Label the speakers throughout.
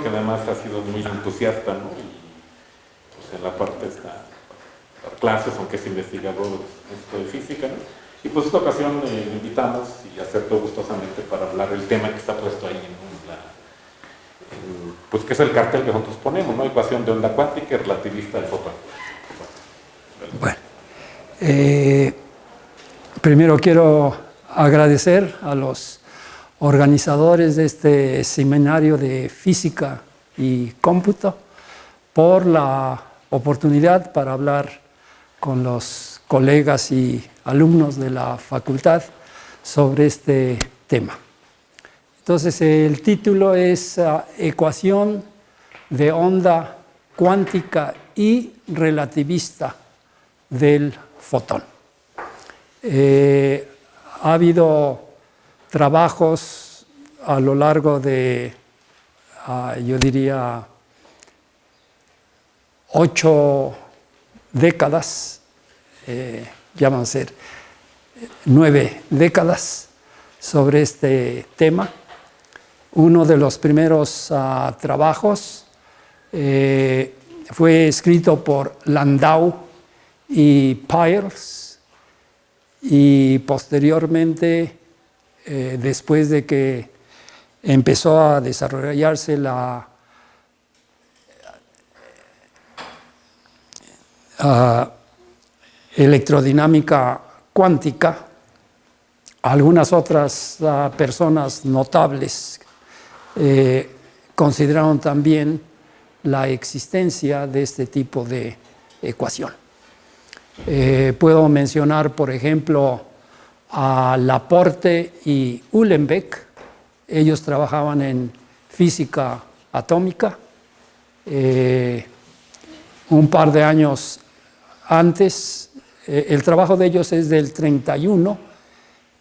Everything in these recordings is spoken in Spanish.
Speaker 1: que además ha sido muy entusiasta, ¿no? Y pues en la parte esta, clases, aunque es investigador de física, ¿no? Y pues esta ocasión le invitamos y aceptó gustosamente para hablar del tema que está puesto ahí, ¿no? Pues que es el cartel que nosotros ponemos, ¿no? Ecuación de onda cuántica y relativista del fotón.
Speaker 2: Bueno, primero quiero agradecer a los organizadores de este seminario de física y cómputo por la oportunidad para hablar con los colegas y alumnos de la facultad sobre este tema. Entonces, el título es Ecuación de onda cuántica y relativista del fotón. Ha habido trabajos a lo largo de, yo diría, 8 décadas, ya van a ser 9 décadas sobre este tema. Uno de los primeros trabajos fue escrito por Landau y Peierls, y posteriormente, después de que empezó a desarrollarse la electrodinámica cuántica, algunas otras personas notables consideraron también la existencia de este tipo de ecuación. Puedo mencionar, por ejemplo, a Laporte y Uhlenbeck. Ellos trabajaban en física atómica. Un par de años antes, el trabajo de ellos es del 31,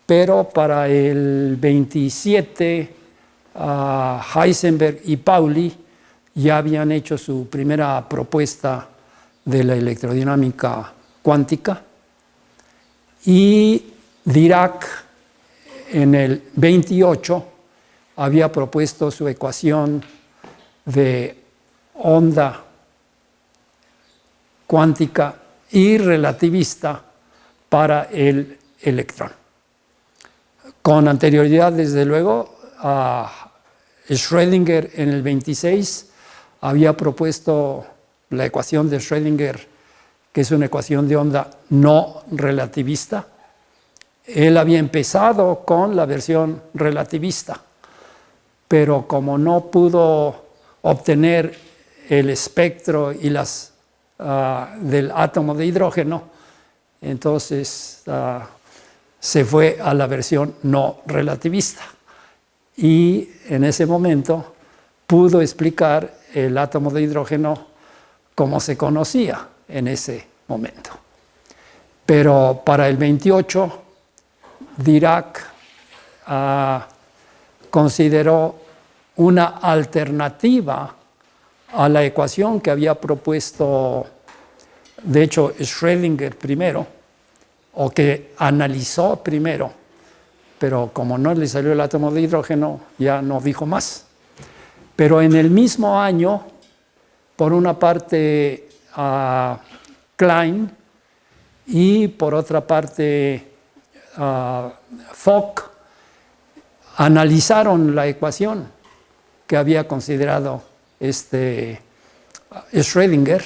Speaker 2: pero para el 27, Heisenberg y Pauli ya habían hecho su primera propuesta de la electrodinámica cuántica, y Dirac en el 28 había propuesto su ecuación de onda cuántica y relativista para el electrón. Con anterioridad, desde luego, Schrödinger en el 26 había propuesto la ecuación de Schrödinger, que es una ecuación de onda no relativista. Él había empezado con la versión relativista, pero como no pudo obtener el espectro y las del átomo de hidrógeno, entonces se fue a la versión no relativista, y en ese momento pudo explicar el átomo de hidrógeno como se conocía en ese momento. Pero para el 28, Dirac consideró una alternativa a la ecuación que había propuesto, de hecho, Schrödinger primero, o que analizó primero, pero como no le salió el átomo de hidrógeno, ya no dijo más. Pero en el mismo año, por una parte, Klein, y por otra parte, Fock, analizaron la ecuación que había considerado Schrödinger,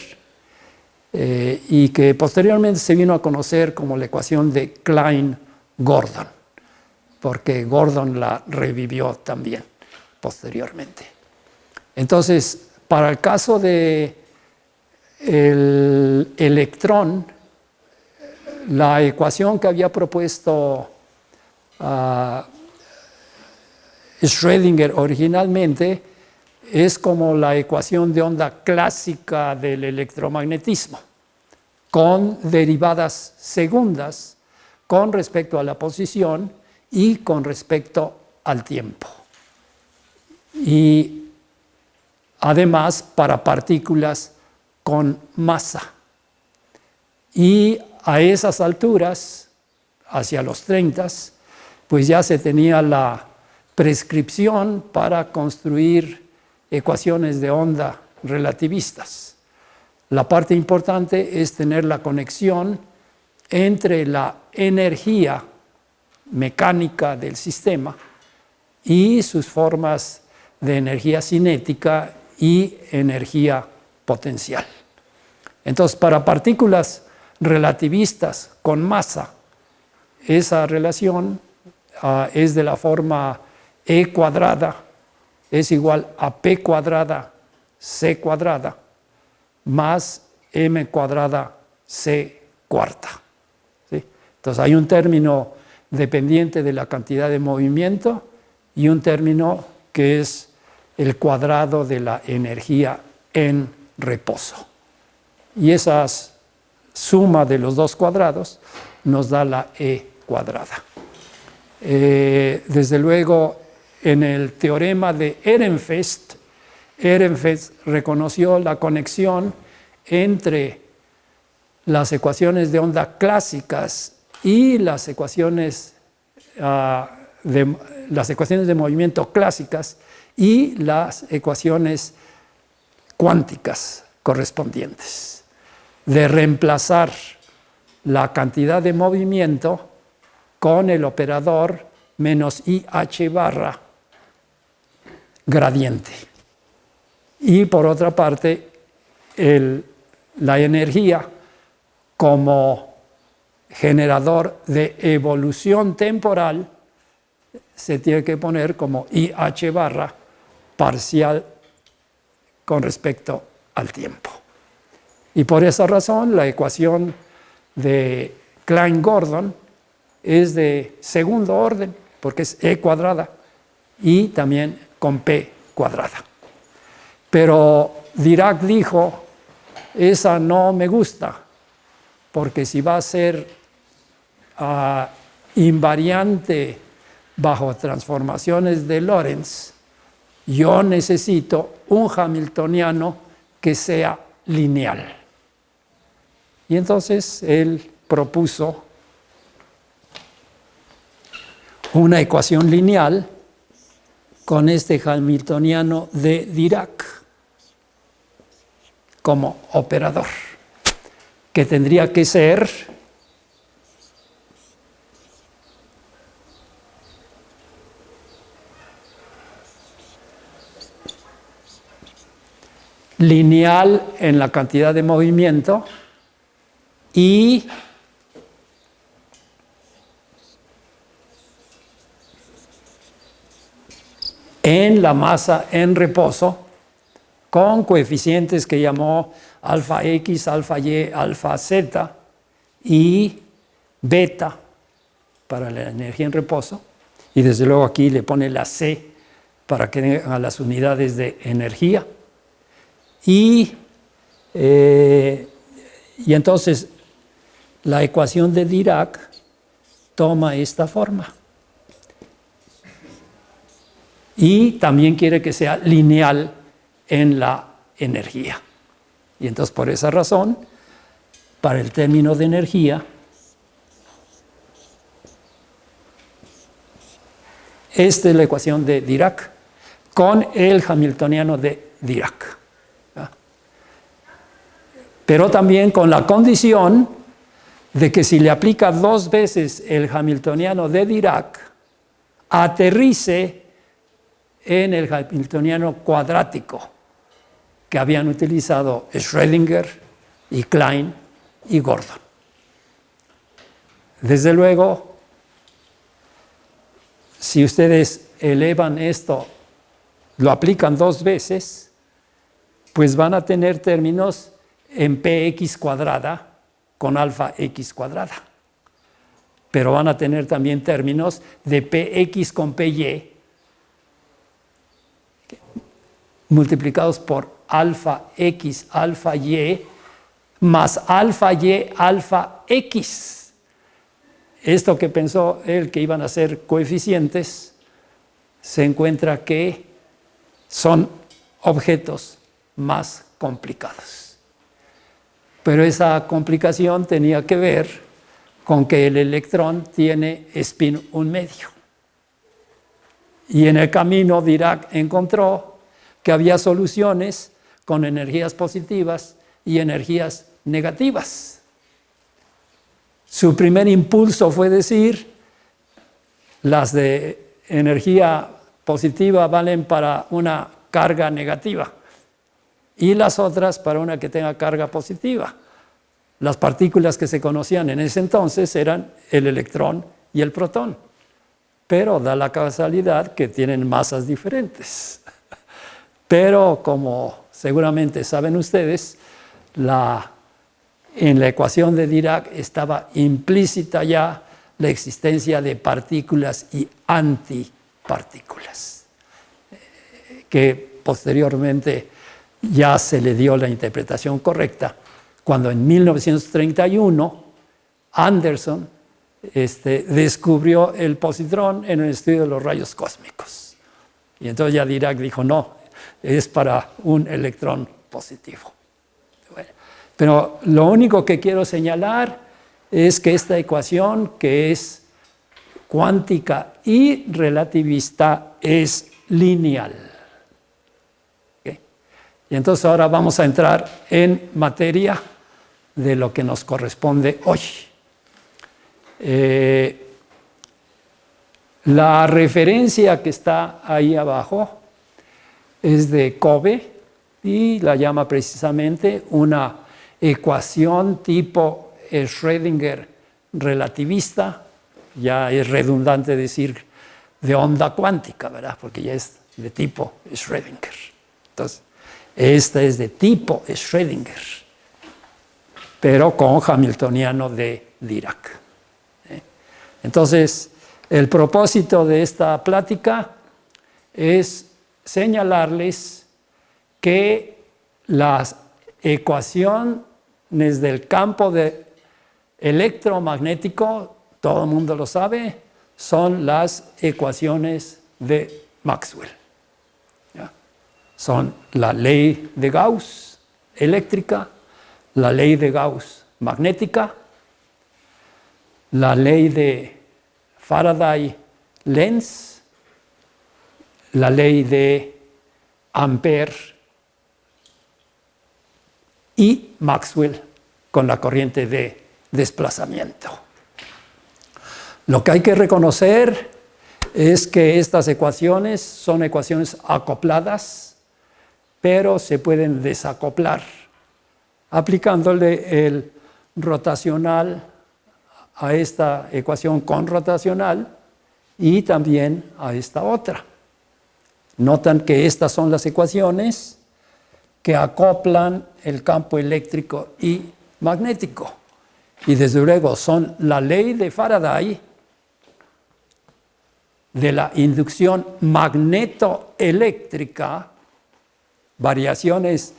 Speaker 2: y que posteriormente se vino a conocer como la ecuación de Klein-Gordon, porque Gordon la revivió también posteriormente. Entonces, para el caso del electrón, la ecuación que había propuesto Schrödinger originalmente es como la ecuación de onda clásica del electromagnetismo, con derivadas segundas con respecto a la posición y con respecto al tiempo. Y además para partículas con masa. Y a esas alturas, hacia los 30, pues ya se tenía la prescripción para construir ecuaciones de onda relativistas. La parte importante es tener la conexión entre la energía mecánica del sistema y sus formas de energía cinética y energía potencial. Entonces, para partículas relativistas con masa, esa relación es de la forma E cuadrada es igual a P cuadrada C cuadrada más M cuadrada C cuarta. ¿Sí? Entonces hay un término dependiente de la cantidad de movimiento y un término que es el cuadrado de la energía en reposo. Y esa suma de los dos cuadrados nos da la E cuadrada. Desde luego, en el teorema de Ehrenfest, Ehrenfest reconoció la conexión entre las ecuaciones de onda clásicas y las ecuaciones de movimiento clásicas y las ecuaciones cuánticas correspondientes, de reemplazar la cantidad de movimiento con el operador menos IH barra gradiente. Y por otra parte, la energía como generador de evolución temporal se tiene que poner como IH barra parcial con respecto al tiempo. Y por esa razón la ecuación de Klein-Gordon es de segundo orden, porque es E cuadrada y también con P cuadrada. Pero Dirac dijo, esa no me gusta, porque si va a ser invariante bajo transformaciones de Lorentz, yo necesito un hamiltoniano que sea lineal. Y entonces él propuso una ecuación lineal con este hamiltoniano de Dirac como operador, que tendría que ser lineal en la cantidad de movimiento y en la masa en reposo con coeficientes que llamó alfa X, alfa Y, alfa Z y beta para la energía en reposo, y desde luego aquí le pone la C para que tenga las unidades de energía. Y entonces la ecuación de Dirac toma esta forma. Y también quiere que sea lineal en la energía. Y entonces por esa razón, para el término de energía, esta es la ecuación de Dirac con el hamiltoniano de Dirac. Pero también con la condición de que si le aplica dos veces el hamiltoniano de Dirac, aterrice en el hamiltoniano cuadrático que habían utilizado Schrödinger y Klein y Gordon. Desde luego, si ustedes elevan esto, lo aplican dos veces, pues van a tener términos en px cuadrada con alfa x cuadrada. Pero van a tener también términos de px con py multiplicados por alfa x, alfa y, más alfa y, alfa x. Esto que pensó él que iban a ser coeficientes, se encuentra que son objetos más complicados. Pero esa complicación tenía que ver con que el electrón tiene spin 1 medio. Y en el camino Dirac encontró que había soluciones con energías positivas y energías negativas. Su primer impulso fue decir, las de energía positiva valen para una carga negativa y las otras para una que tenga carga positiva. Las partículas que se conocían en ese entonces eran el electrón y el protón, pero da la casualidad que tienen masas diferentes. Pero como seguramente saben ustedes, en la ecuación de Dirac estaba implícita ya la existencia de partículas y antipartículas, que posteriormente ya se le dio la interpretación correcta cuando en 1931 Anderson descubrió el positrón en el estudio de los rayos cósmicos. Y entonces ya Dirac dijo, no, es para un electrón positivo. Bueno, pero lo único que quiero señalar es que esta ecuación, que es cuántica y relativista, es lineal. ¿Okay? Y entonces ahora vamos a entrar en materia de lo que nos corresponde hoy. La referencia que está ahí abajo es de Cobe y la llama precisamente una ecuación tipo Schrödinger relativista. Ya es redundante decir de onda cuántica, ¿verdad? Porque ya es de tipo Schrödinger. Entonces, esta es de tipo Schrödinger, pero con hamiltoniano de Dirac. Entonces, el propósito de esta plática es señalarles que las ecuaciones del campo electromagnético, todo el mundo lo sabe, son las ecuaciones de Maxwell. ¿Ya? Son la ley de Gauss eléctrica, la ley de Gauss magnética, la ley de Faraday-Lenz, la ley de Ampère y Maxwell con la corriente de desplazamiento. Lo que hay que reconocer es que estas ecuaciones son ecuaciones acopladas, pero se pueden desacoplar aplicándole el rotacional a esta ecuación con rotacional y también a esta otra. Notan que estas son las ecuaciones que acoplan el campo eléctrico y magnético. Y desde luego son la ley de Faraday de la inducción magnetoeléctrica. Variaciones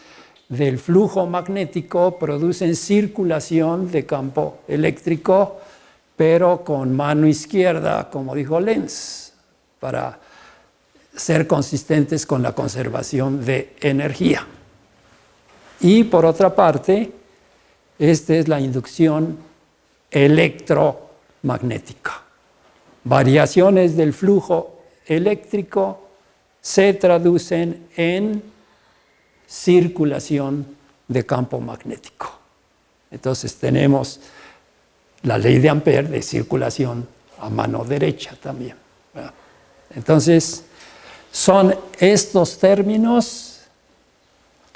Speaker 2: del flujo magnético producen circulación de campo eléctrico, pero con mano izquierda, como dijo Lenz, para ser consistentes con la conservación de energía. Y por otra parte, esta es la inducción electromagnética. Variaciones del flujo eléctrico se traducen en circulación de campo magnético. Entonces tenemos la ley de Ampère de circulación a mano derecha también, ¿verdad? Entonces, son estos términos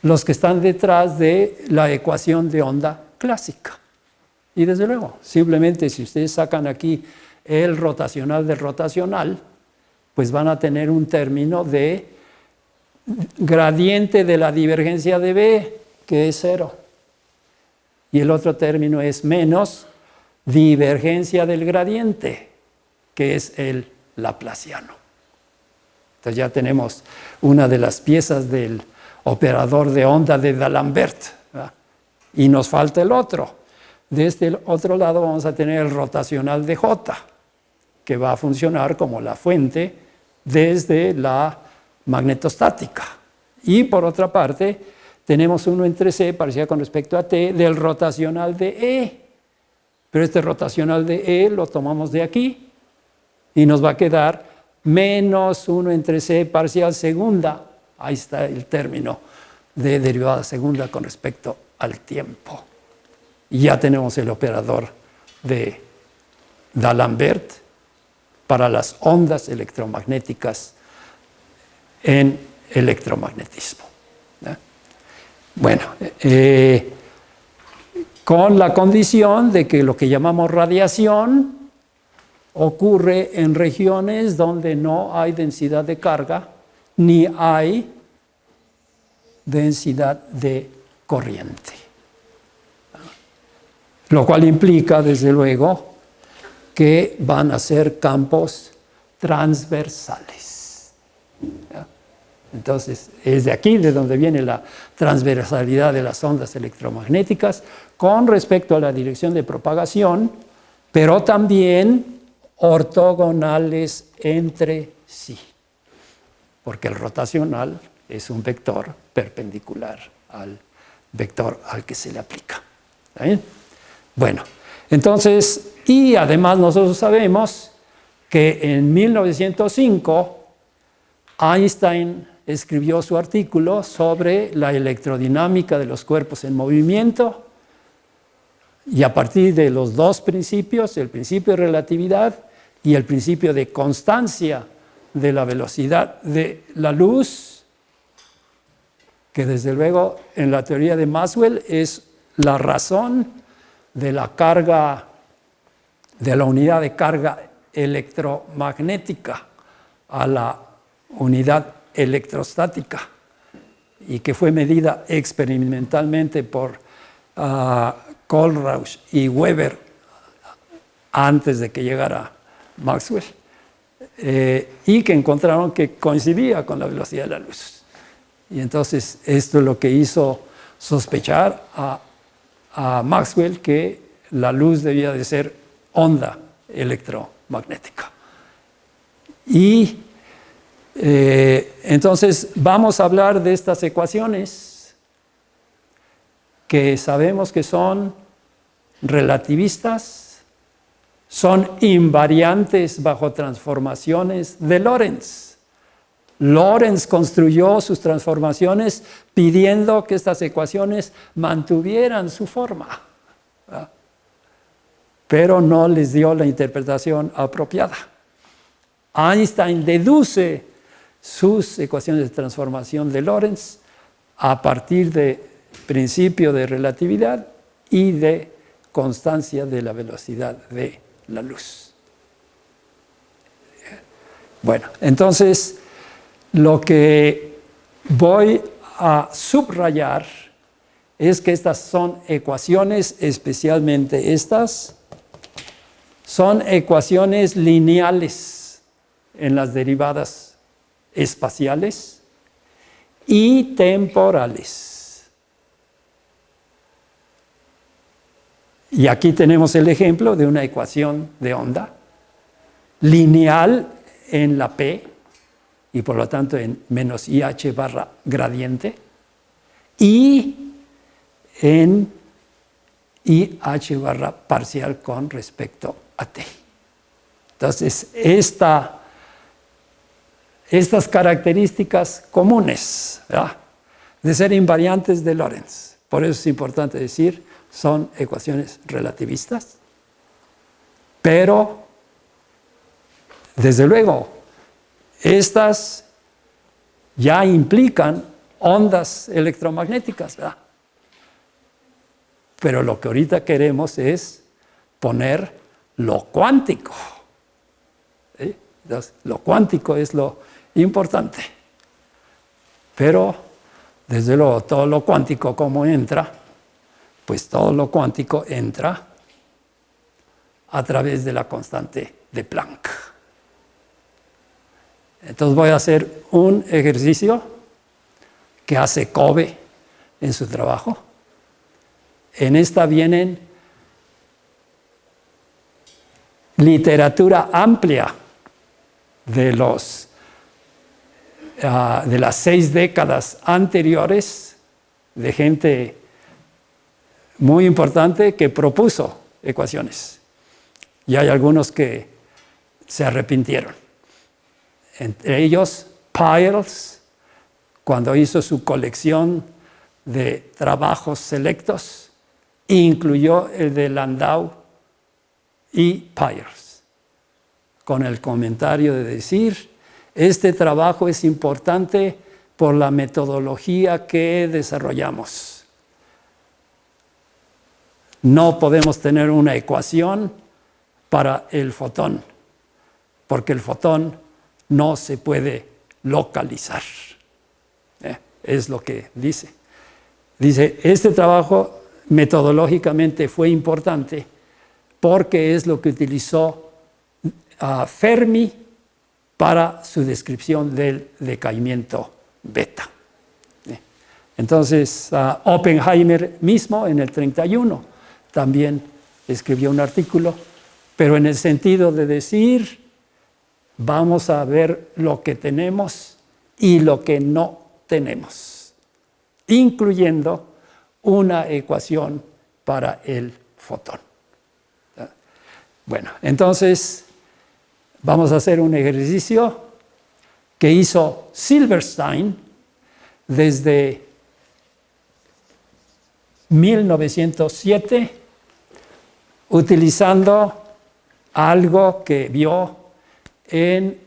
Speaker 2: los que están detrás de la ecuación de onda clásica. Y desde luego, simplemente si ustedes sacan aquí el rotacional del rotacional, pues van a tener un término de gradiente de la divergencia de B, que es 0. Y el otro término es menos divergencia del gradiente, que es el laplaciano. Entonces ya tenemos una de las piezas del operador de onda de D'Alembert, ¿verdad? Y nos falta el otro. De este otro lado vamos a tener el rotacional de J, que va a funcionar como la fuente desde la magnetostática. Y por otra parte, tenemos uno entre C, parecida con respecto a T, del rotacional de E. Pero este rotacional de E lo tomamos de aquí y nos va a quedar menos 1 entre C parcial segunda Ahí está el término de derivada segunda con respecto al tiempo. Y ya tenemos el operador de D'Alembert para las ondas electromagnéticas en electromagnetismo. Bueno, con la condición de que lo que llamamos radiación ocurre en regiones donde no hay densidad de carga ni hay densidad de corriente. Lo cual implica, desde luego, que van a ser campos transversales. ¿Ya? Entonces, es de aquí de donde viene la transversalidad de las ondas electromagnéticas con respecto a la dirección de propagación, pero también ortogonales entre sí, porque el rotacional es un vector perpendicular al vector al que se le aplica. ¿Está bien? Bueno, entonces, y además nosotros sabemos que en 1905 Einstein escribió su artículo sobre la electrodinámica de los cuerpos en movimiento y a partir de los dos principios, el principio de relatividad y el principio de constancia de la velocidad de la luz, que desde luego en la teoría de Maxwell es la razón de la carga, de la unidad de carga electromagnética a la unidad electrostática y que fue medida experimentalmente por Kohlrausch y Weber antes de que llegara Maxwell y que encontraron que coincidía con la velocidad de la luz. Y entonces esto es lo que hizo sospechar a Maxwell que la luz debía de ser onda electromagnética. Y entonces vamos a hablar de estas ecuaciones que sabemos que son relativistas, son invariantes bajo transformaciones de Lorentz. Lorentz construyó sus transformaciones pidiendo que estas ecuaciones mantuvieran su forma, ¿verdad? Pero no les dio la interpretación apropiada. Einstein deduce sus ecuaciones de transformación de Lorentz a partir de principio de relatividad y de constancia de la velocidad de la luz. Bueno, entonces lo que voy a subrayar es que estas son ecuaciones, especialmente estas, son ecuaciones lineales en las derivadas espaciales y temporales. Y aquí tenemos el ejemplo de una ecuación de onda lineal en la P y por lo tanto en menos IH barra gradiente y en IH barra parcial con respecto a T. Entonces, estas características comunes, ¿verdad?, de ser invariantes de Lorentz, por eso es importante decir, son ecuaciones relativistas, pero, desde luego, estas ya implican ondas electromagnéticas, ¿verdad? Pero lo que ahorita queremos es poner lo cuántico. ¿Sí? Entonces, lo cuántico es lo importante. Pero, desde luego, todo lo cuántico, ¿cómo entra? Pues todo lo cuántico entra a través de la constante de Planck. Entonces voy a hacer un ejercicio que hace Kobe en su trabajo. En esta vienen literatura amplia de las 6 décadas anteriores de gente muy importante que propuso ecuaciones. Y hay algunos que se arrepintieron. Entre ellos, Peierls, cuando hizo su colección de trabajos selectos, incluyó el de Landau y Peirce, con el comentario de decir, este trabajo es importante por la metodología que desarrollamos. No podemos tener una ecuación para el fotón, porque el fotón no se puede localizar. Es lo que dice. Dice, este trabajo metodológicamente fue importante porque es lo que utilizó Fermi para su descripción del decaimiento beta. Entonces, Oppenheimer mismo en el 31 también escribió un artículo, pero en el sentido de decir, vamos a ver lo que tenemos y lo que no tenemos, incluyendo una ecuación para el fotón. Bueno, entonces vamos a hacer un ejercicio que hizo Silverstein desde 1907, utilizando algo que vio en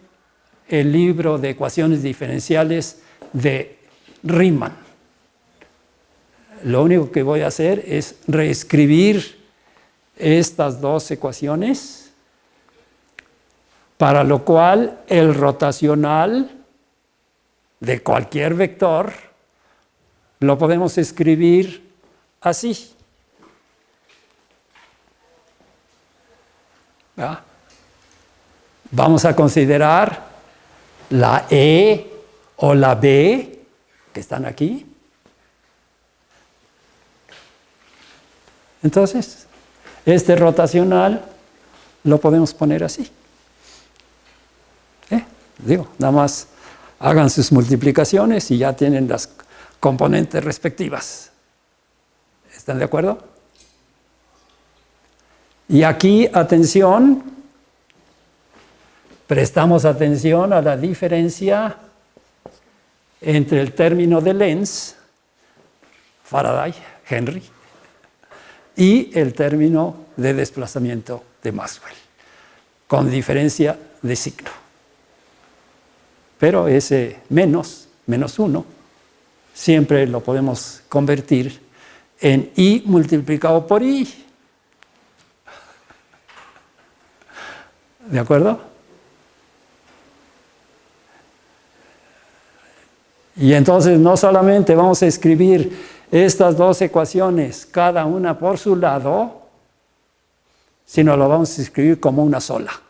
Speaker 2: el libro de ecuaciones diferenciales de Riemann. Lo único que voy a hacer es reescribir estas dos ecuaciones, para lo cual el rotacional de cualquier vector lo podemos escribir así. ¿Va? Vamos a considerar la E o la B que están aquí. Entonces, este rotacional lo podemos poner así. Nada más hagan sus multiplicaciones y ya tienen las componentes respectivas. ¿Están de acuerdo? Y aquí, atención, prestamos atención a la diferencia entre el término de Lenz, Faraday, Henry, y el término de desplazamiento de Maxwell, con diferencia de signo. Pero ese menos 1, siempre lo podemos convertir en I multiplicado por I. ¿De acuerdo? Y entonces no solamente vamos a escribir estas dos ecuaciones, cada una por su lado, sino lo vamos a escribir como una sola.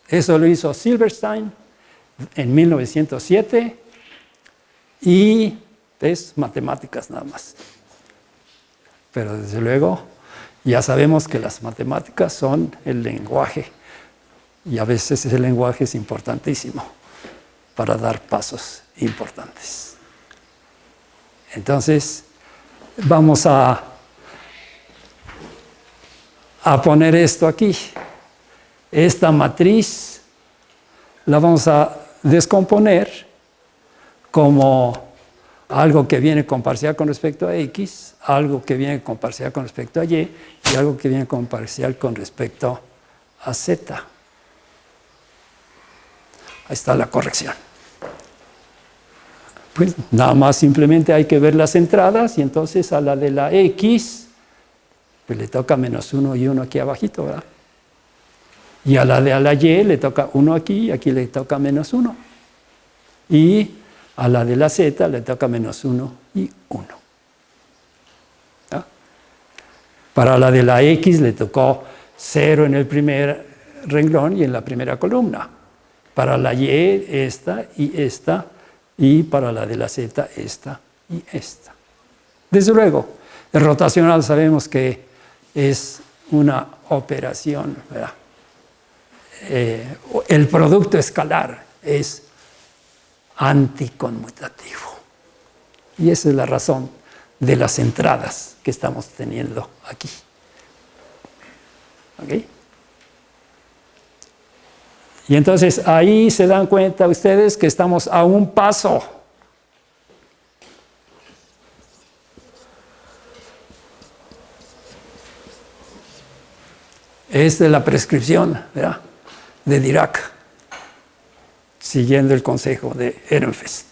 Speaker 2: Eso lo hizo Silverstein en 1907 y es matemáticas nada más. Pero desde luego ya sabemos que las matemáticas son el lenguaje y a veces ese lenguaje es importantísimo para dar pasos importantes. Entonces, vamos a poner esto aquí. Esta matriz la vamos a descomponer como algo que viene con parcial con respecto a X, algo que viene con parcial con respecto a Y y algo que viene con parcial con respecto a Z. Ahí está la corrección. Pues nada más simplemente hay que ver las entradas y entonces a la de la X pues le toca -1 y 1 aquí abajito, ¿verdad? Y a la Y le toca 1 aquí y aquí le toca -1. Y a la de la Z le toca -1 y 1. ¿Ah? Para la de la X le tocó 0 en el primer renglón y en la primera columna. Para la Y esta y esta. Y para la de la Z, esta y esta. Desde luego, el rotacional sabemos que es una operación, ¿verdad? El producto escalar es anticonmutativo. Y esa es la razón de las entradas que estamos teniendo aquí. ¿Ok? Y entonces ahí se dan cuenta ustedes que estamos a un paso. Esta es la prescripción, ¿verdad?, de Dirac, siguiendo el consejo de Ehrenfest.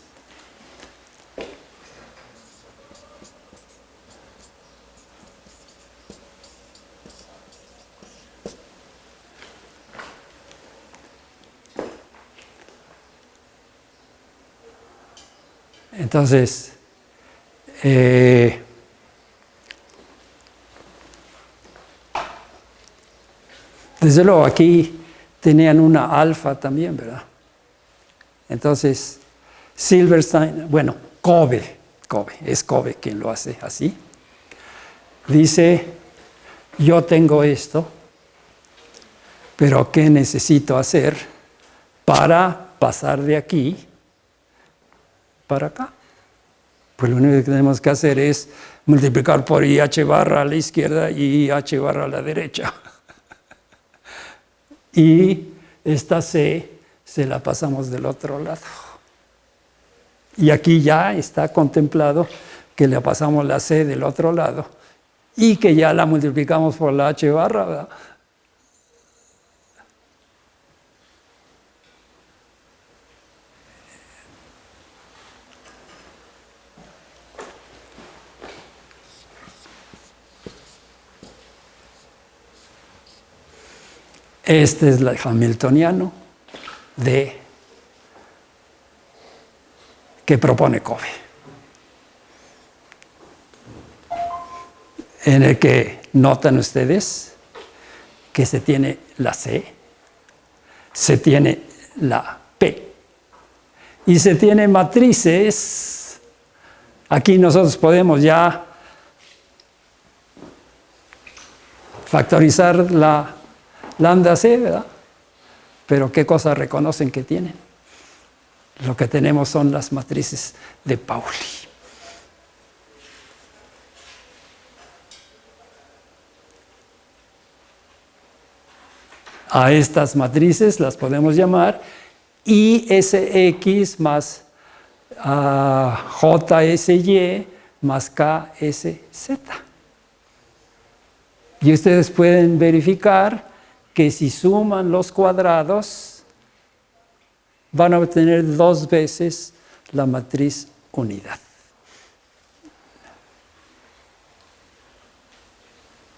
Speaker 2: Entonces, desde luego aquí tenían una alfa también, ¿verdad? Entonces, Silverstein, bueno, es Covey quien lo hace así. Dice, yo tengo esto, pero ¿qué necesito hacer para pasar de aquí para acá? Pues lo único que tenemos que hacer es multiplicar por IH barra a la izquierda y IH barra a la derecha. Y esta C se la pasamos del otro lado. Y aquí ya está contemplado que le pasamos la C del otro lado y que ya la multiplicamos por la H barra, ¿verdad? Este es el hamiltoniano que propone Covey, en el que notan ustedes que se tiene la C, se tiene la P y se tiene matrices. Aquí nosotros podemos ya factorizar la lambda C, ¿verdad? Pero ¿qué cosas reconocen que tienen? Lo que tenemos son las matrices de Pauli. A estas matrices las podemos llamar ISX más JSY más KSZ. Y ustedes pueden verificar que si suman los cuadrados, van a obtener 2 veces la matriz unidad.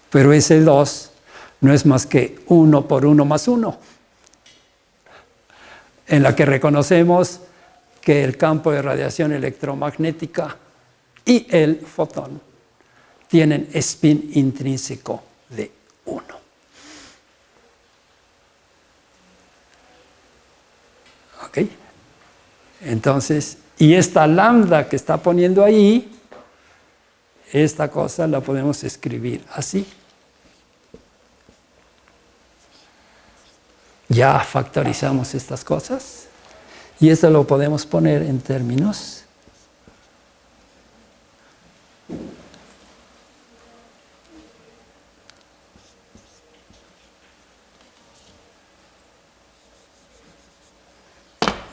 Speaker 2: Pero ese 2 no es más que 1 por 1 más 1, en la que reconocemos que el campo de radiación electromagnética y el fotón tienen spin intrínseco de 1. ¿Ok? Entonces, y esta lambda que está poniendo ahí, esta cosa la podemos escribir así. Ya factorizamos estas cosas y esto lo podemos poner en términos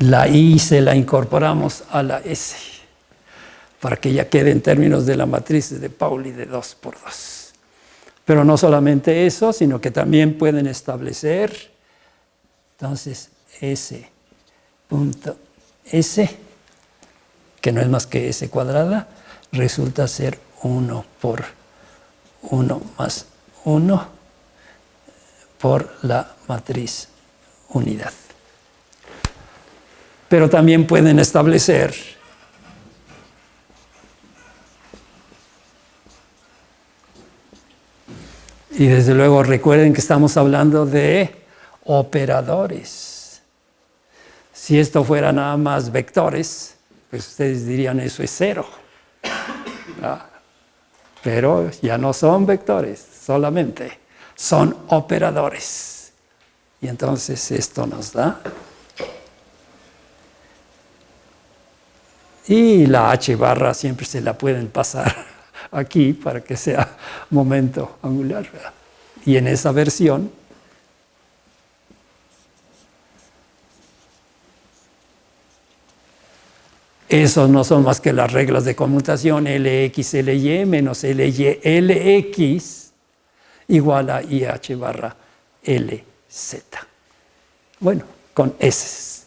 Speaker 2: la I se la incorporamos a la S para que ya quede en términos de la matriz de Pauli de 2 por 2. Pero no solamente eso, sino que también pueden establecer, entonces, S punto S, que no es más que S cuadrada, resulta ser 1 por 1 más 1 por la matriz unidad. Pero también pueden establecer y desde luego recuerden que estamos hablando de operadores. Si esto fuera nada más vectores, pues ustedes dirían eso es 0. Pero ya no son vectores, solamente son operadores. Y entonces esto nos da. Y la H barra siempre se la pueden pasar aquí para que sea momento angular, ¿verdad? Y en esa versión Esos no son más que las reglas de conmutación Lx, Ly menos Ly, Lx igual a IH barra LZ. Bueno, con S.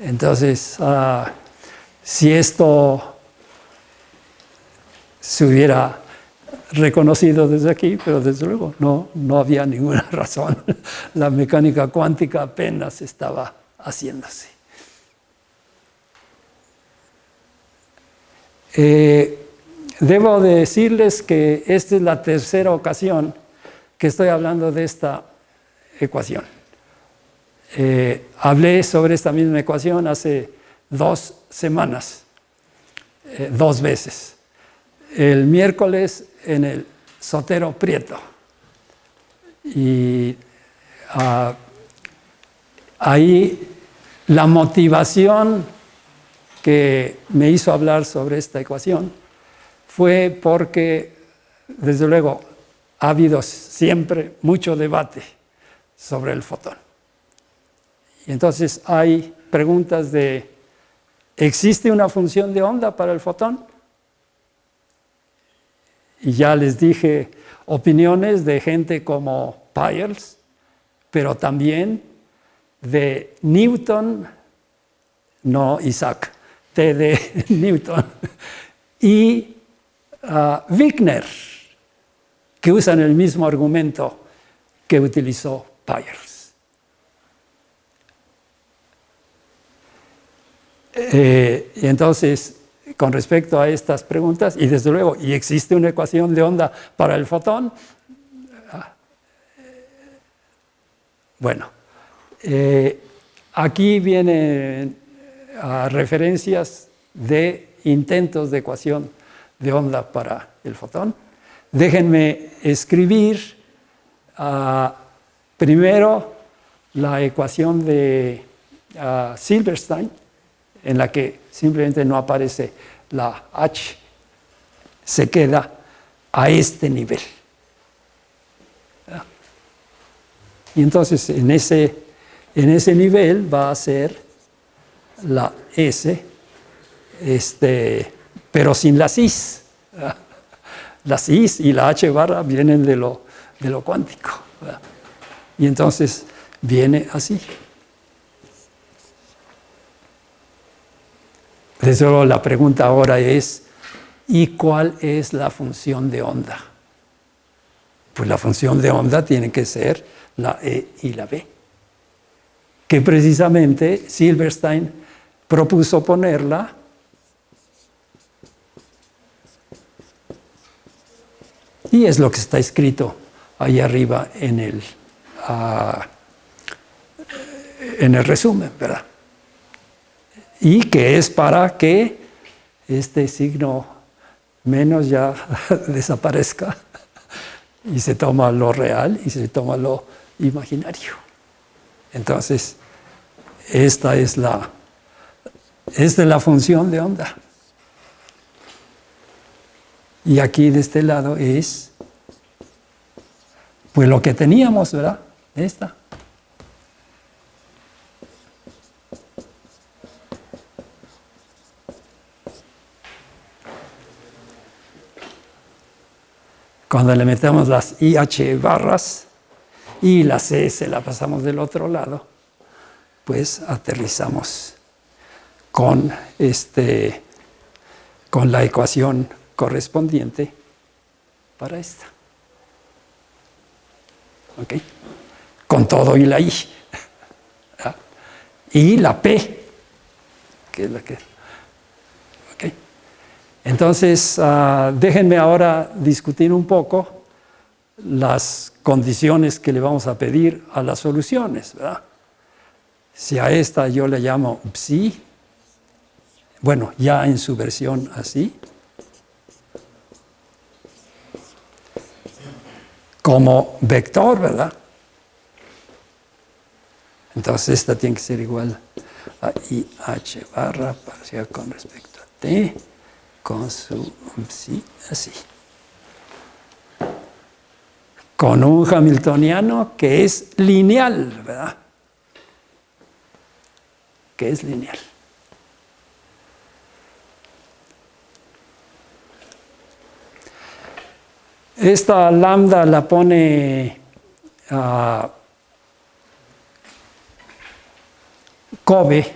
Speaker 2: Entonces, si esto se hubiera reconocido desde aquí, pero desde luego no había ninguna razón. La mecánica cuántica apenas estaba haciéndose. Debo decirles que esta es la tercera ocasión que estoy hablando de esta ecuación. Hablé sobre esta misma ecuación hace 2 semanas, 2 veces. El miércoles en el Sotero Prieto. Y ahí la motivación que me hizo hablar sobre esta ecuación fue porque, desde luego, ha habido siempre mucho debate sobre el fotón. Y entonces hay preguntas de, ¿existe una función de onda para el fotón? Y ya les dije opiniones de gente como Peierls, pero también de Newton, no Isaac, T.D. Newton, y Wigner, que usan el mismo argumento que utilizó Peierls. Y entonces, con respecto a estas preguntas, y desde luego, ¿y existe una ecuación de onda para el fotón? Bueno, aquí vienen referencias de intentos de ecuación de onda para el fotón. Déjenme escribir primero la ecuación de Silberstein, en la que simplemente no aparece la H, se queda a este nivel. Y entonces en ese nivel va a ser la S, pero sin la cis. La cis y la H barra vienen de lo cuántico. Y entonces viene así. Desde luego la pregunta ahora es, ¿y cuál es la función de onda? Pues la función de onda tiene que ser la E y la B, que precisamente Silberstein propuso ponerla y es lo que está escrito ahí arriba en el resumen, ¿verdad? Y que es para que este signo menos ya desaparezca y se toma lo real y se toma lo imaginario. Entonces, esta es la función de onda. Y aquí de este lado es, pues lo que teníamos, ¿verdad? Esta. Cuando le metemos las IH barras y la C se la pasamos del otro lado, pues aterrizamos con la ecuación correspondiente para esta. ¿Ok? Con todo y la I. Y la P, que es la que... ¿Ok? Entonces, déjenme ahora discutir un poco las condiciones que le vamos a pedir a las soluciones, ¿verdad? Si a esta yo le llamo psi, bueno, ya en su versión así, como vector, ¿verdad? Entonces esta tiene que ser igual a IH barra parcial con respecto a T, con su psi así. Con un hamiltoniano que es lineal, ¿verdad? que es lineal. Esta lambda la pone Kobe,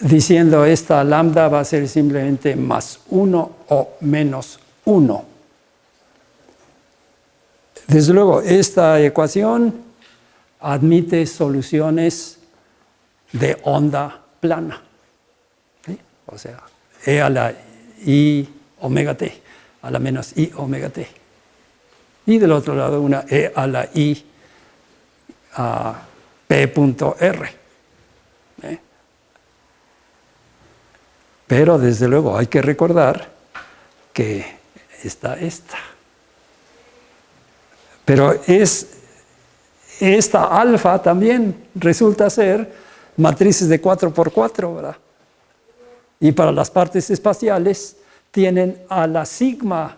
Speaker 2: diciendo esta lambda va a ser simplemente más 1 o menos 1. Desde luego, esta ecuación admite soluciones de onda plana, ¿sí? O sea, e a la i omega t, a la menos i omega t. Y del otro lado una e a la i a p punto r. Pero desde luego hay que recordar que está esta. Pero esta alfa también resulta ser matrices de 4×4, ¿verdad? Y para las partes espaciales tienen a la sigma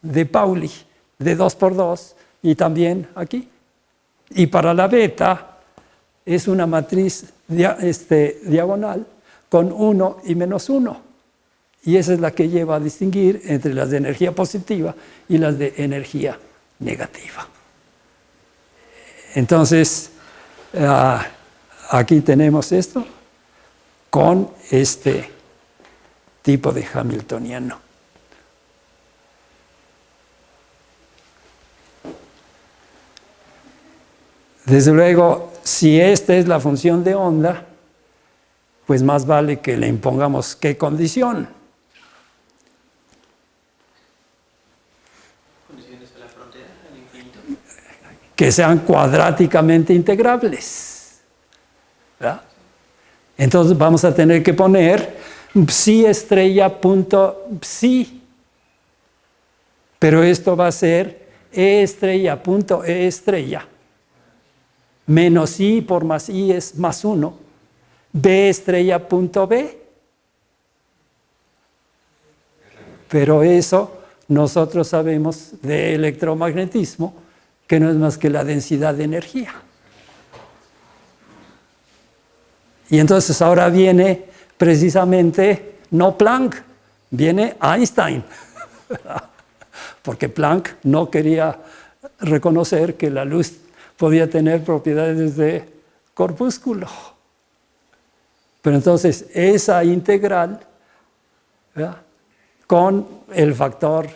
Speaker 2: de Pauli de 2×2 y también aquí. Y para la beta es una matriz diagonal con 1 y menos 1. Y esa es la que lleva a distinguir entre las de energía positiva y las de energía negativa. Entonces, aquí tenemos esto con este tipo de hamiltoniano. Desde luego, si esta es la función de onda, pues más vale que le impongamos qué condición.
Speaker 3: Condiciones a la frontera, al infinito.
Speaker 2: Que sean cuadráticamente integrables, ¿verdad? Entonces vamos a tener que poner psi estrella punto psi, pero esto va a ser e estrella punto e estrella menos i por más i es más 1, b estrella punto b. Pero eso nosotros sabemos de electromagnetismo que no es más que la densidad de energía. Y entonces ahora viene precisamente no Planck, viene Einstein, porque Planck no quería reconocer que la luz podía tener propiedades de corpúsculo. Pero entonces esa integral, ¿verdad?, con el factor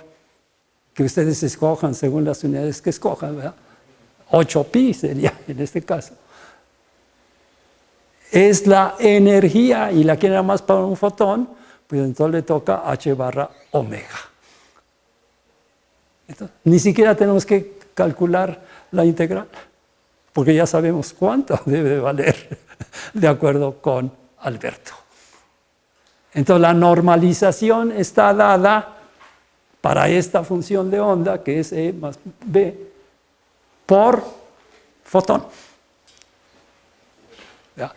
Speaker 2: que ustedes escojan según las unidades que escojan, ¿verdad?, 8pi sería en este caso, es la energía, y la quieren nada más para un fotón, pues entonces le toca h barra omega. Entonces, ni siquiera tenemos que calcular la integral, porque ya sabemos cuánto debe valer de acuerdo con Alberto. Entonces la normalización está dada para esta función de onda, que es E más B, por fotón. ¿Ya?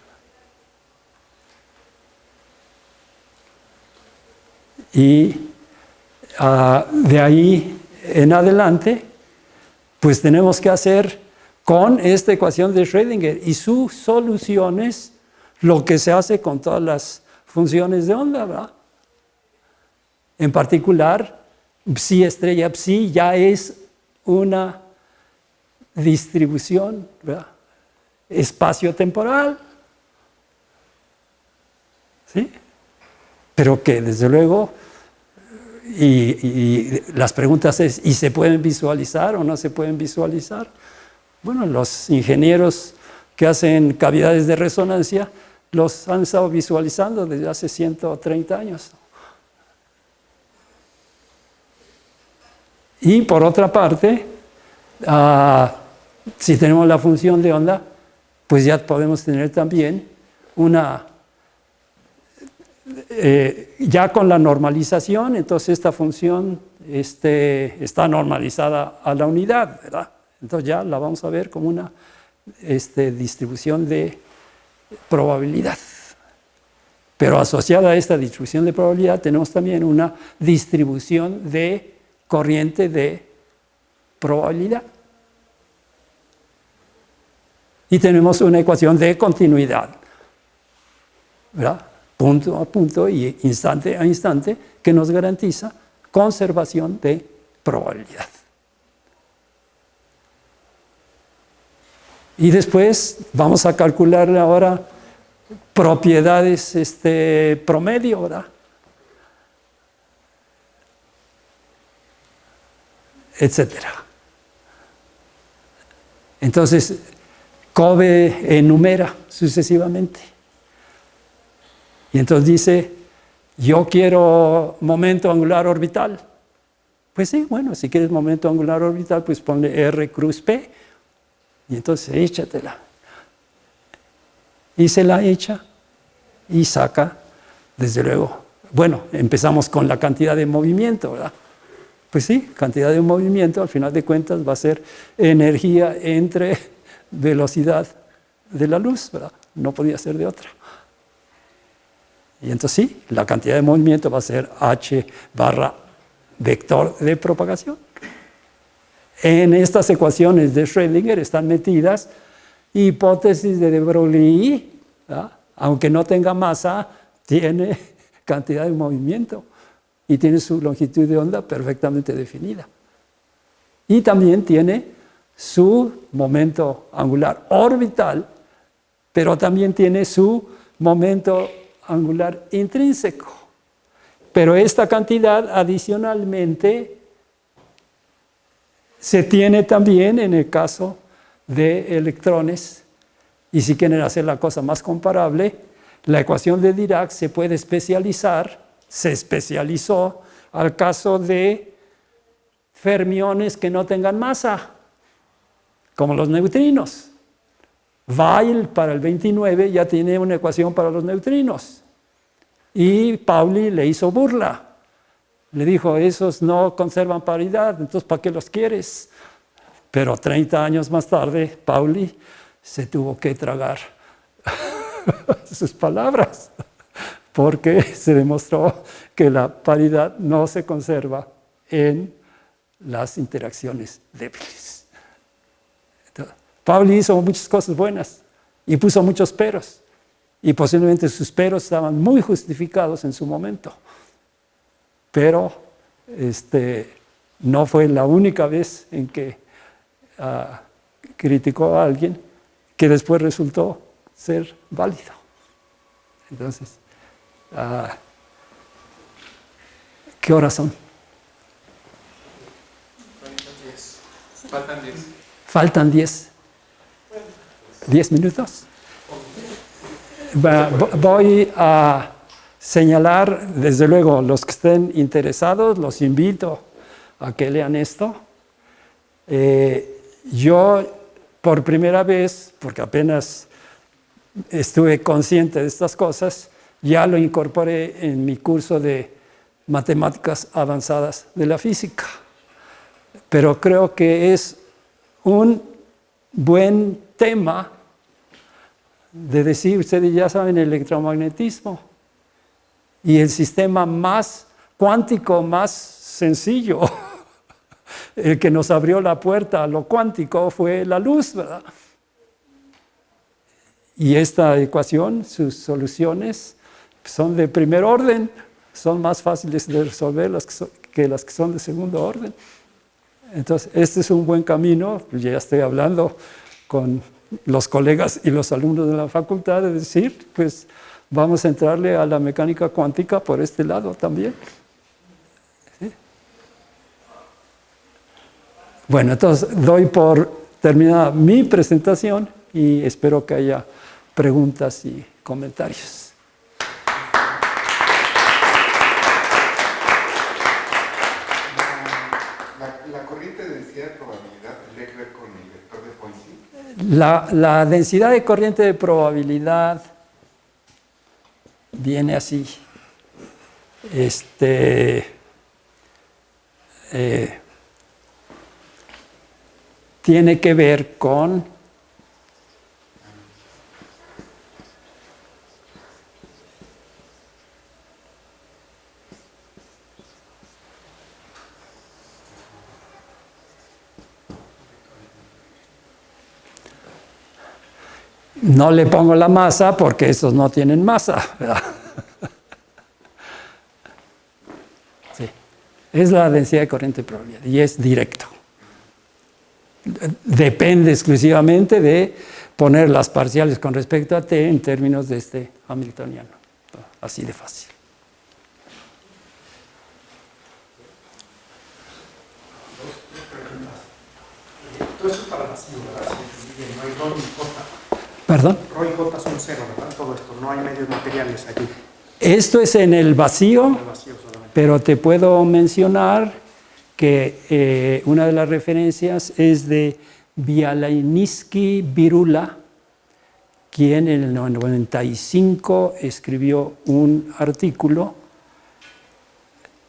Speaker 2: Y de ahí en adelante, pues tenemos que hacer con esta ecuación de Schrödinger y sus soluciones lo que se hace con todas las funciones de onda, ¿verdad? En particular, psi estrella psi ya es una distribución, ¿verdad?, espacio-temporal, ¿sí? Pero que desde luego, y las preguntas es, ¿y se pueden visualizar o no se pueden visualizar? Bueno, los ingenieros que hacen cavidades de resonancia los han estado visualizando desde hace 130 años. Y por otra parte, si tenemos la función de onda, pues ya podemos tener también una, ya con la normalización, entonces esta función está normalizada a la unidad, ¿verdad? Entonces ya la vamos a ver como una distribución de probabilidad. Pero asociada a esta distribución de probabilidad tenemos también una distribución de corriente de probabilidad. Y tenemos una ecuación de continuidad. ¿verdad? Punto a punto y instante a instante, que nos garantiza conservación de probabilidad. Y después vamos a calcular ahora propiedades promedio, ¿verdad? Etcétera. Entonces, Cove enumera sucesivamente. Y entonces dice, yo quiero momento angular orbital. Pues sí, bueno, si quieres momento angular orbital, pues ponle R cruz P. Y entonces échatela. Y se la echa y saca, desde luego. Bueno, empezamos con la cantidad de movimiento, ¿verdad? Pues sí, cantidad de movimiento, al final de cuentas, va a ser energía entre velocidad de la luz, ¿verdad? No podía ser de otra. Y entonces sí, la cantidad de movimiento va a ser h barra vector de propagación. En estas ecuaciones de Schrödinger están metidas hipótesis de de Broglie, ¿verdad? Aunque no tenga masa, tiene cantidad de movimiento y tiene su longitud de onda perfectamente definida. Y también tiene su momento angular orbital, pero también tiene su momento angular intrínseco. Pero esta cantidad adicionalmente se tiene también en el caso de electrones. Y si quieren hacer la cosa más comparable, la ecuación de Dirac se puede especializar, se especializó al caso de fermiones que no tengan masa, como los neutrinos. Weil para el 29 ya tiene una ecuación para los neutrinos. Y Pauli le hizo burla. Le dijo, esos no conservan paridad, entonces ¿para qué los quieres? Pero 30 años más tarde, Pauli se tuvo que tragar sus palabras, porque se demostró que la paridad no se conserva en las interacciones débiles. Entonces, Pauli hizo muchas cosas buenas y puso muchos peros, y posiblemente sus peros estaban muy justificados en su momento. Pero no fue la única vez en que criticó a alguien que después resultó ser válido. Entonces, ¿qué horas son?
Speaker 3: Faltan 10.
Speaker 2: Faltan 10. 10 minutos. Voy a señalar, desde luego, los que estén interesados, los invito a que lean esto. Yo, por primera vez, porque apenas estuve consciente de estas cosas, ya lo incorporé en mi curso de matemáticas avanzadas de la física. Pero creo que es un buen tema de decir, ustedes ya saben el electromagnetismo, y el sistema más cuántico, más sencillo, el que nos abrió la puerta a lo cuántico fue la luz, ¿verdad? Y esta ecuación, sus soluciones son de primer orden, son más fáciles de resolver que las que son de segundo orden. Entonces, este es un buen camino, ya estoy hablando con los colegas y los alumnos de la facultad, de decir, pues vamos a entrarle a la mecánica cuántica por este lado también. ¿Sí? Bueno, entonces doy por terminada mi presentación y espero que haya preguntas y comentarios.
Speaker 4: La corriente de densidad de probabilidad tiene que ver con el vector de Poisson.
Speaker 2: La densidad de corriente de probabilidad viene así. Tiene que ver con No le pongo la masa porque estos no tienen masa, ¿verdad? Sí. Es la densidad de corriente de probabilidad y es directo. Depende exclusivamente de poner las parciales con respecto a t en términos de este hamiltoniano. Así de fácil.
Speaker 3: Todo esto es para vacío, ¿verdad? No hay Rho ni J.
Speaker 2: ¿Perdón?
Speaker 3: Rho y J son cero, ¿verdad? Todo esto, no hay medios materiales aquí.
Speaker 2: Esto es en el vacío,
Speaker 3: En el vacío solamente.
Speaker 2: pero te puedo mencionar que una de las referencias es de Bialyniski-Virula, quien en el 95 escribió un artículo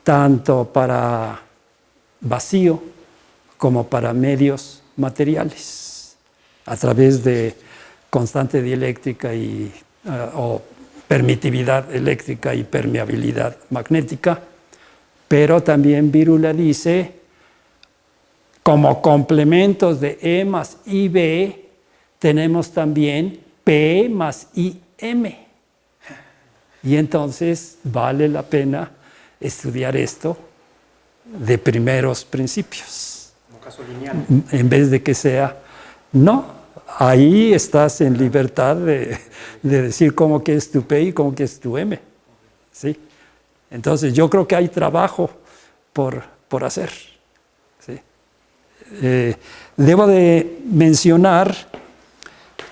Speaker 2: tanto para vacío como para medios materiales, a través de constante dieléctrica o permitividad eléctrica y permeabilidad magnética. Pero también Virula dice, como complementos de E más IB, tenemos también P más IM. Y entonces vale la pena estudiar esto de primeros principios.
Speaker 3: Como caso lineal.
Speaker 2: En vez de que sea, no, ahí estás en libertad de decir cómo que es tu P y cómo que es tu M. ¿Sí? Entonces yo creo que hay trabajo por hacer. ¿Sí? Debo de mencionar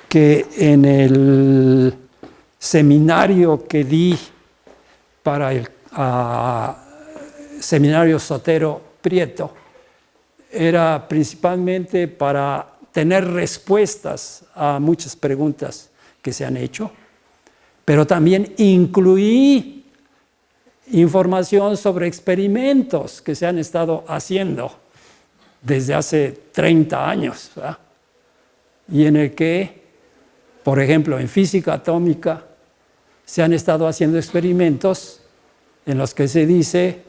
Speaker 2: que en el seminario que di para el seminario Sotero Prieto, era principalmente para tener respuestas a muchas preguntas que se han hecho, pero también incluí información sobre experimentos que se han estado haciendo desde hace 30 años, ¿verdad? Y en el que, por ejemplo, en física atómica se han estado haciendo experimentos en los que se dice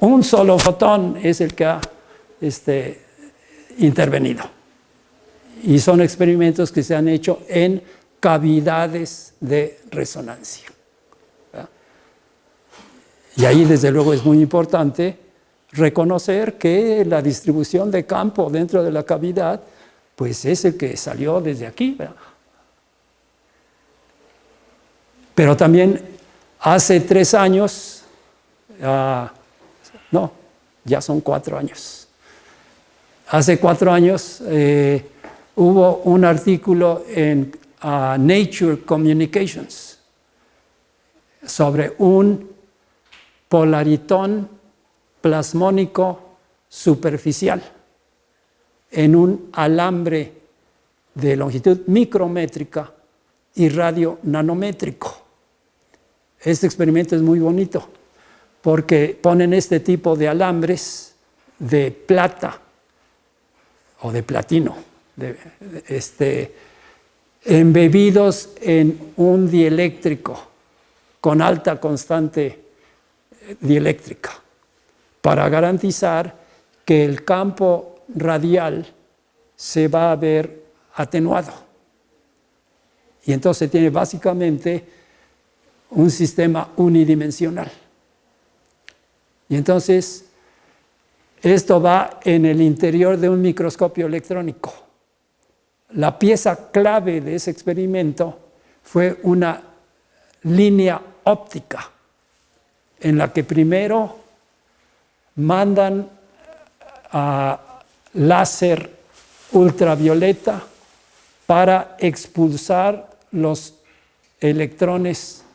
Speaker 2: un solo fotón es el que ha intervenido. Y son experimentos que se han hecho en cavidades de resonancia. ¿Verdad? Y ahí, desde luego, es muy importante reconocer que la distribución de campo dentro de la cavidad, pues es el que salió desde aquí, ¿verdad? Pero también hace 3 años, no, ya son 4 años. Hace 4 años hubo un artículo en Nature Communications sobre un polaritón plasmónico superficial en un alambre de longitud micrométrica y radio nanométrico. Este experimento es muy bonito porque ponen este tipo de alambres de plata o de platino, embebidos en un dieléctrico con alta constante dieléctrica, para garantizar que el campo radial se va a ver atenuado. Y entonces tiene básicamente un sistema unidimensional. Y entonces esto va en el interior de un microscopio electrónico. La pieza clave de ese experimento fue una línea óptica en la que primero mandan a láser ultravioleta para expulsar los electrones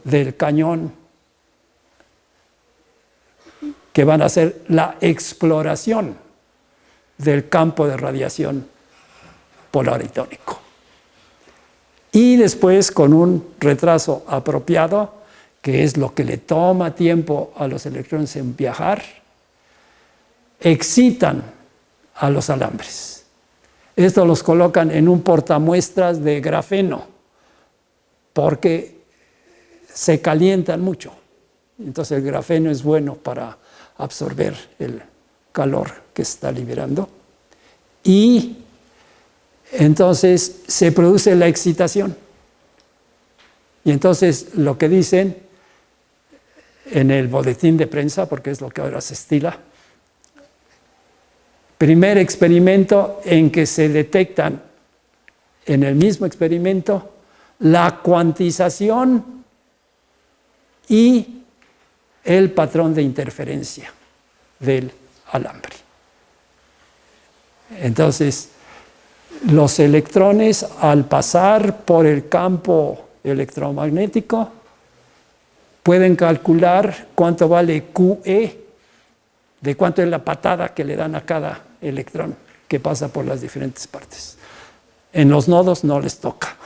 Speaker 2: del cañón que van a hacer la exploración del campo de radiación polaritónico. Y después, con un retraso apropiado, que es lo que le toma tiempo a los electrones en viajar, excitan a los alambres. Esto los colocan en un portamuestras de grafeno, porque se calientan mucho. Entonces el grafeno es bueno para absorber el calor que se está liberando. Y entonces se produce la excitación. Y entonces lo que dicen en el boletín de prensa, porque es lo que ahora se estila, primer experimento en que se detectan en el mismo experimento la cuantización y el patrón de interferencia del alambre. Entonces, los electrones, al pasar por el campo electromagnético, pueden calcular cuánto vale QE, de cuánto es la patada que le dan a cada electrón que pasa por las diferentes partes. En los nodos no les toca,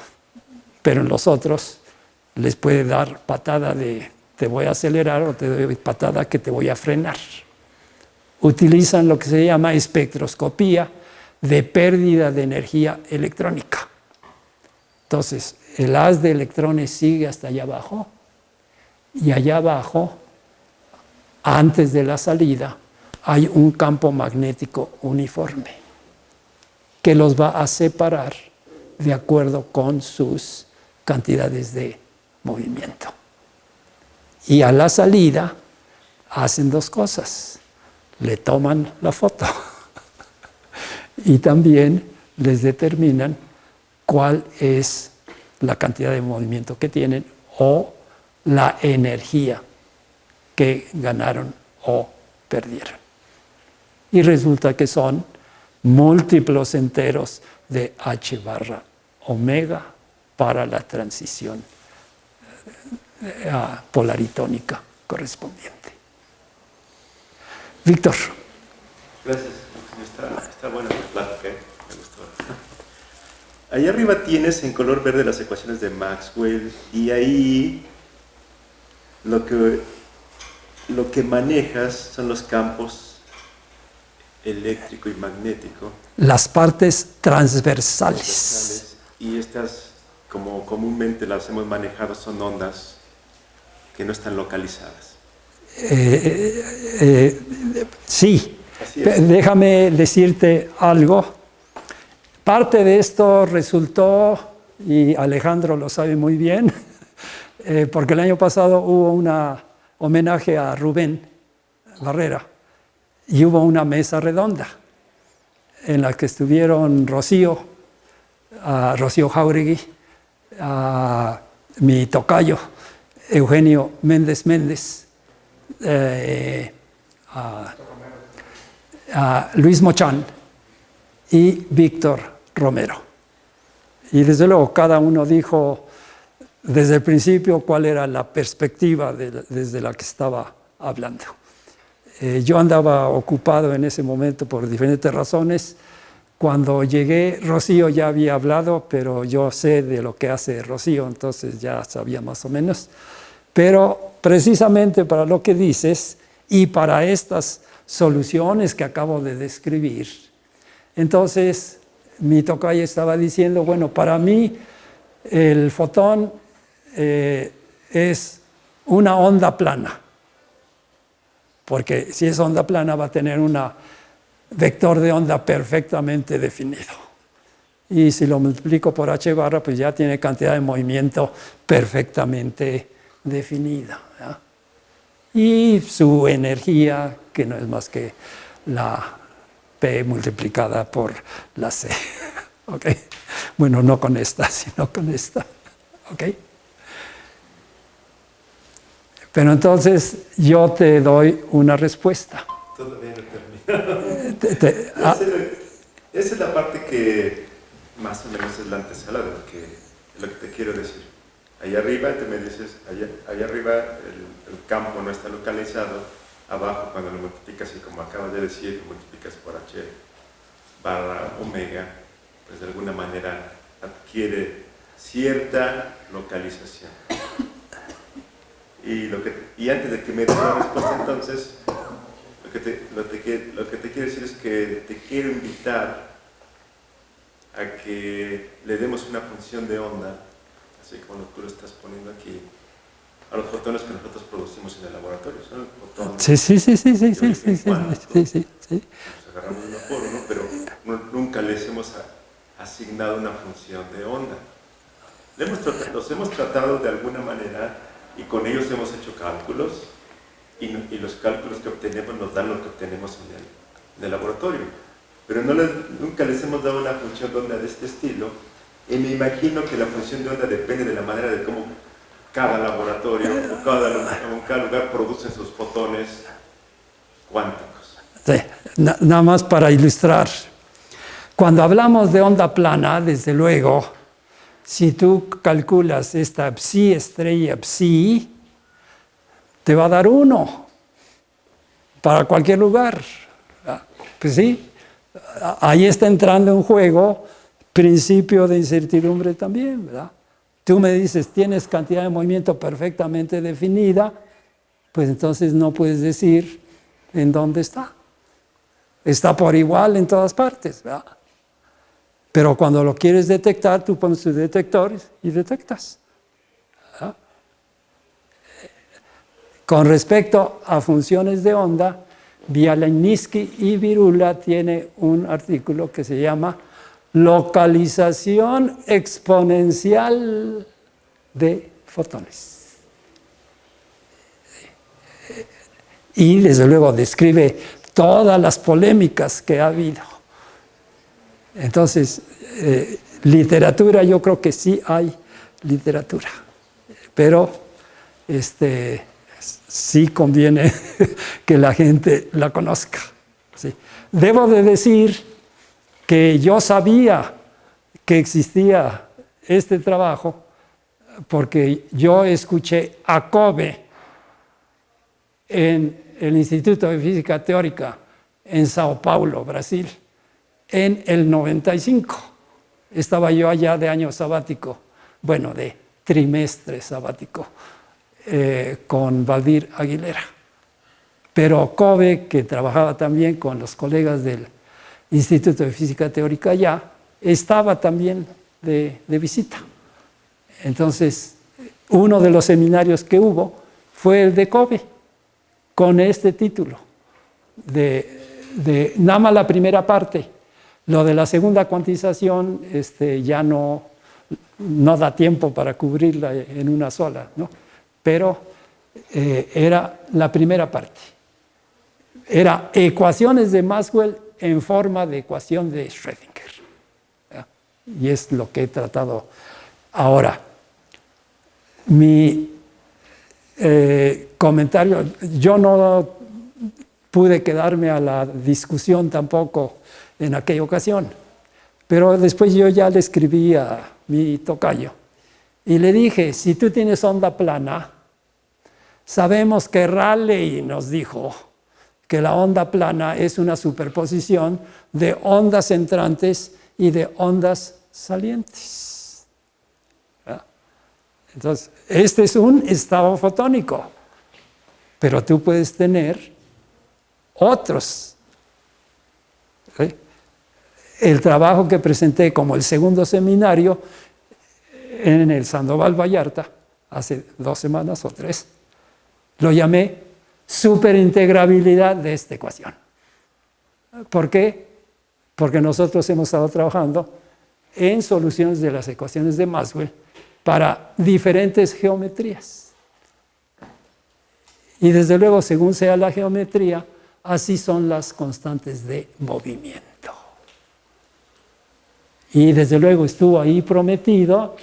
Speaker 2: pero en los otros les puede dar patada de te voy a acelerar o te doy patada que te voy a frenar. Utilizan lo que se llama espectroscopía de pérdida de energía electrónica. Entonces, el haz de electrones sigue hasta allá abajo y allá abajo, antes de la salida, hay un campo magnético uniforme que los va a separar de acuerdo con sus cantidades de movimiento. Y a la salida hacen dos cosas. Le toman la foto y también les determinan cuál es la cantidad de movimiento que tienen o la energía que ganaron o perdieron. Y resulta que son múltiplos enteros de H barra omega para la transición polaritónica correspondiente. Víctor.
Speaker 5: Gracias. Está buena la plática, me gustó. Ahí arriba tienes en color verde las ecuaciones de Maxwell y ahí lo que manejas son los campos eléctrico y magnético.
Speaker 2: Las partes transversales.
Speaker 5: Y estas, como comúnmente las hemos manejado, son ondas que no están localizadas.
Speaker 2: Sí, déjame decirte algo. Parte de esto resultó, y Alejandro lo sabe muy bien, porque el año pasado hubo un homenaje a Rubén Barrera y hubo una mesa redonda en la que estuvieron Rocío Jáuregui, mi tocayo, Eugenio Méndez Méndez, Luis Mochán y Víctor Romero. Y desde luego cada uno dijo desde el principio cuál era la perspectiva desde la que estaba hablando. Yo andaba ocupado en ese momento por diferentes razones. Cuando llegué, Rocío ya había hablado, pero yo sé de lo que hace Rocío, entonces ya sabía más o menos. Pero precisamente para lo que dices y para estas soluciones que acabo de describir, entonces mi tocayo estaba diciendo, bueno, para mí el fotón es una onda plana, porque si es onda plana va a tener un vector de onda perfectamente definido. Y si lo multiplico por h barra, pues ya tiene cantidad de movimiento perfectamente definida, ¿ya? Y su energía, que no es más que la P multiplicada por la C. ¿Okay? Bueno, no con esta, sino con esta. ¿Okay? Pero entonces yo te doy una respuesta.
Speaker 5: Todavía no termino. Esa es la parte que más o menos es la antesala de lo que te quiero decir. Allá arriba te me dices, allá arriba el campo no está localizado, abajo cuando lo multiplicas y como acabas de decir, lo multiplicas por H barra omega, pues de alguna manera adquiere cierta localización. Y antes de que me des la respuesta entonces, lo que te quiero decir es que te quiero invitar a que le demos una función de onda, así como tú lo estás poniendo aquí, a los fotones que nosotros producimos en el laboratorio. Son el fotón.
Speaker 2: Sí.
Speaker 5: Nos agarramos uno por uno, pero nunca les hemos asignado una función de onda. Los hemos tratado de alguna manera y con ellos hemos hecho cálculos y los cálculos que obtenemos nos dan lo que obtenemos en el laboratorio. Pero nunca les hemos dado una función de onda de este estilo y me imagino que la función de onda depende de la manera de cómo cada laboratorio o cada lugar produce sus fotones cuánticos.
Speaker 2: Sí, nada más para ilustrar. Cuando hablamos de onda plana, desde luego, si tú calculas esta psi estrella psi, te va a dar 1 para cualquier lugar. Pues sí, ahí está entrando en juego principio de incertidumbre también, ¿verdad? Tú me dices, tienes cantidad de movimiento perfectamente definida, pues entonces no puedes decir en dónde está. Está por igual en todas partes, ¿verdad? Pero cuando lo quieres detectar, tú pones tu detector y detectas, ¿verdad? Con respecto a funciones de onda, Bialyniski y Virula tiene un artículo que se llama localización exponencial de fotones. Y desde luego describe todas las polémicas que ha habido. Entonces, literatura, yo creo que sí hay literatura, pero sí conviene que la gente la conozca. ¿Sí? Debo de decir que yo sabía que existía este trabajo porque yo escuché a Kobe en el Instituto de Física Teórica en Sao Paulo, Brasil, en el 95. Estaba yo allá de año sabático, bueno, de trimestre sabático, con Valdir Aguilera. Pero Kobe, que trabajaba también con los colegas del Instituto de Física Teórica allá, estaba también de visita. Entonces, uno de los seminarios que hubo fue el de Kobe, con este título, de nada más la primera parte. Lo de la segunda cuantización ya no da tiempo para cubrirla en una sola, ¿no? Pero era la primera parte. Era ecuaciones de Maxwell en forma de ecuación de Schrödinger. ¿Ya? Y es lo que he tratado ahora. Mi comentario, yo no pude quedarme a la discusión tampoco en aquella ocasión, pero después yo ya le escribí a mi tocayo y le dije, si tú tienes onda plana, sabemos que Rayleigh nos dijo que la onda plana es una superposición de ondas entrantes y de ondas salientes. ¿verdad? Entonces, este es un estado fotónico, pero tú puedes tener otros. ¿sí? El trabajo que presenté como el segundo seminario en el Sandoval Vallarta, hace 2 semanas o 3, lo llamé superintegrabilidad de esta ecuación. ¿Por qué? Porque nosotros hemos estado trabajando en soluciones de las ecuaciones de Maxwell para diferentes geometrías. Y desde luego, según sea la geometría, así son las constantes de movimiento. Y desde luego estuvo ahí prometido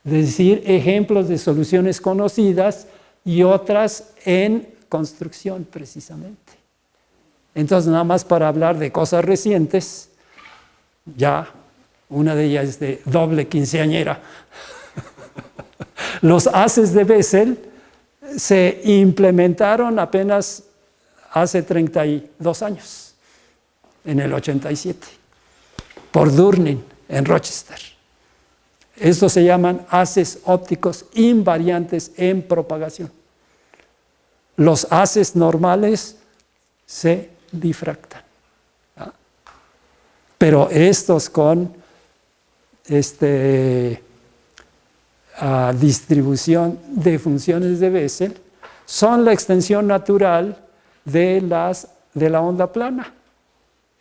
Speaker 2: decir ejemplos de soluciones conocidas y otras en construcción precisamente. Entonces, nada más para hablar de cosas recientes, ya una de ellas es de doble quinceañera. Los haces de Bessel se implementaron apenas hace 32 años, en el 87, por Durnin en Rochester. Estos se llaman haces ópticos invariantes en propagación. Los haces normales se difractan. ¿Ah? Pero estos con distribución de funciones de Bessel son la extensión natural de la onda plana,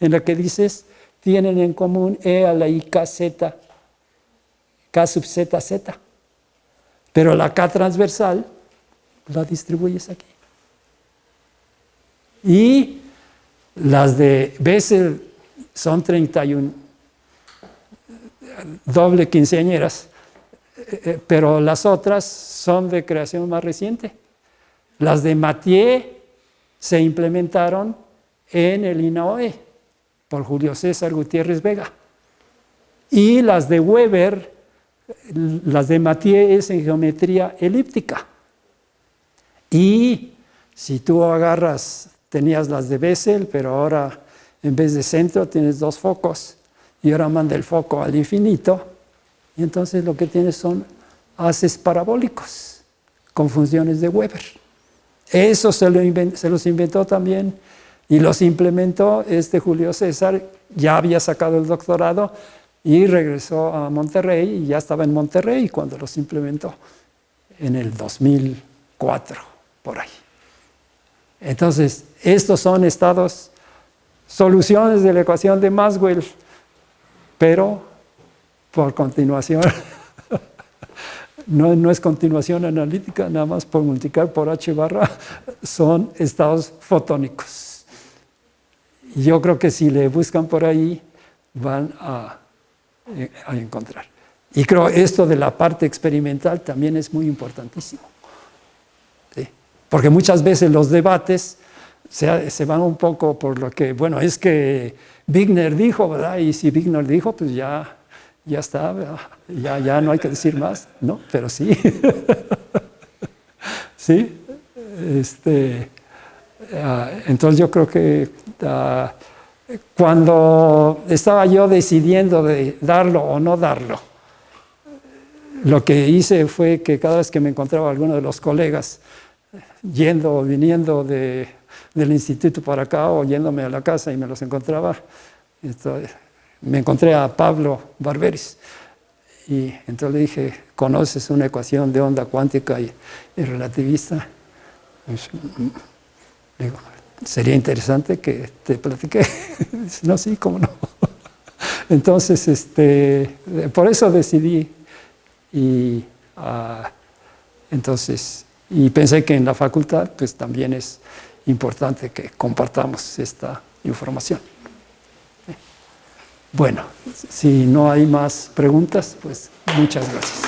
Speaker 2: en la que dices tienen en común E a la I K Z, K sub Z, Z. Pero la K transversal la distribuyes aquí. Y las de Bessel son 31 doble quinceañeras, pero las otras son de creación más reciente. Las de Mathieu se implementaron en el INAOE por Julio César Gutiérrez Vega. Y las de Weber, las de Mathieu es en geometría elíptica. Y si tú agarras, tenías las de Bessel, pero ahora en vez de centro tienes dos focos, y ahora manda el foco al infinito, y entonces lo que tienes son haces parabólicos con funciones de Weber. Eso se los inventó también y los implementó Julio César, ya había sacado el doctorado y regresó a Monterrey, y ya estaba en Monterrey cuando los implementó en el 2004, por ahí. Entonces, estos son estados, soluciones de la ecuación de Maxwell, pero por continuación, no es continuación analítica, nada más por multiplicar por H barra, son estados fotónicos. Y yo creo que si le buscan por ahí, van a encontrar. Y creo esto de la parte experimental también es muy importantísimo. ¿Sí? Porque muchas veces los debates se van un poco por lo que, bueno, es que Wigner dijo, ¿verdad? Y si Wigner dijo, pues ya está, ¿verdad? Ya no hay que decir más, ¿no? Pero sí. ¿Sí? Entonces yo creo que cuando estaba yo decidiendo de darlo o no darlo, lo que hice fue que cada vez que me encontraba alguno de los colegas yendo o viniendo del instituto para acá o yéndome a la casa y me los encontraba, me encontré a Pablo Barberis y entonces le dije, ¿conoces una ecuación de onda cuántica y relativista? Le digo, sería interesante que te platiqué. Dice, no, sí, cómo no. Entonces, por eso decidí y pensé que en la facultad pues también es importante que compartamos esta información. Bueno, si no hay más preguntas, pues muchas gracias.